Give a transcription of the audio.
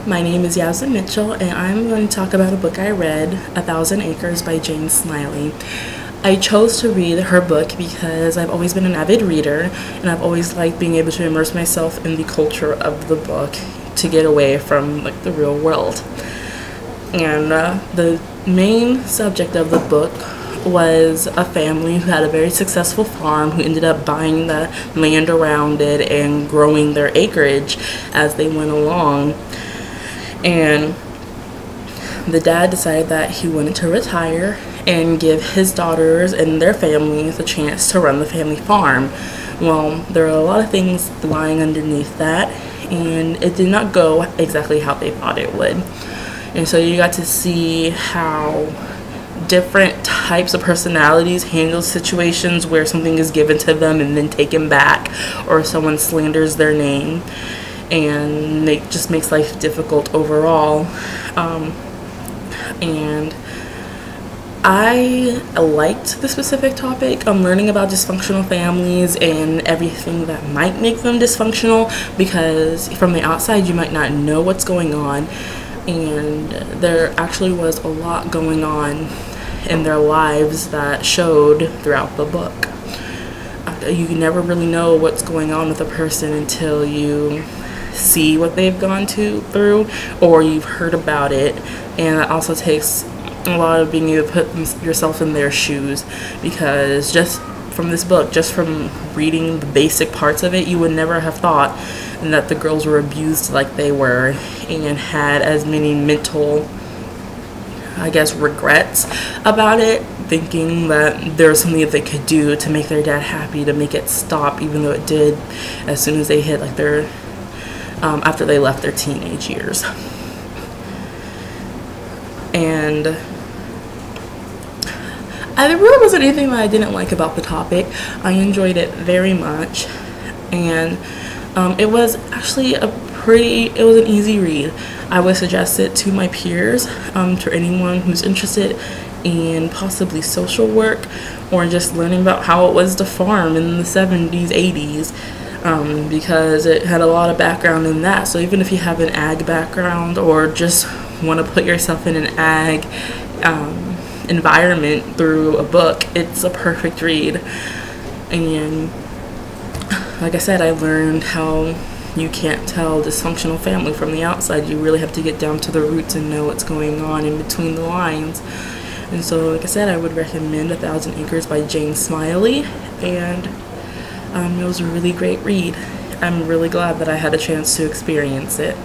My name is Yasmin Mitchell, and I'm going to talk about a book I read, A Thousand Acres by Jane Smiley. I chose to read her book because I've always been an avid reader, and I've always liked being able to immerse myself in the culture of the book to get away from the real world. And the main subject of the book was a family who had a very successful farm who ended up buying the land around it and growing their acreage as they went along. And the dad decided that he wanted to retire and give his daughters and their families a chance to run the family farm. Well, there are a lot of things lying underneath that, and it did not go exactly how they thought it would. And so you got to see how different types of personalities handle situations where something is given to them and then taken back, or someone slanders their name, and it just makes life difficult overall. And I liked the specific topic. I'm learning about dysfunctional families and everything that might make them dysfunctional, because from the outside you might not know what's going on, and there actually was a lot going on in their lives that showed throughout the book. You never really know what's going on with a person until you see what they've gone through, or you've heard about it. And that also takes a lot of being able to put yourself in their shoes, because just from this book, just from reading the basic parts of it, you would never have thought that the girls were abused like they were and had as many mental, I guess, regrets about it, thinking that there was something that they could do to make their dad happy, to make it stop, even though it did as soon as they hit their after they left their teenage years. And there really wasn't anything that I didn't like about the topic. I enjoyed it very much, and it was actually it was an easy read. I would suggest it to my peers, to anyone who's interested in possibly social work or just learning about how it was to farm in the 70s, 80s, because it had a lot of background in that. So even if you have an ag background or just want to put yourself in an ag environment through a book, it's a perfect read. And like I said, I learned how you can't tell dysfunctional family from the outside. You really have to get down to the roots and know what's going on in between the lines. And so, like I said, I would recommend A Thousand Acres by Jane Smiley, and it was a really great read. I'm really glad that I had a chance to experience it.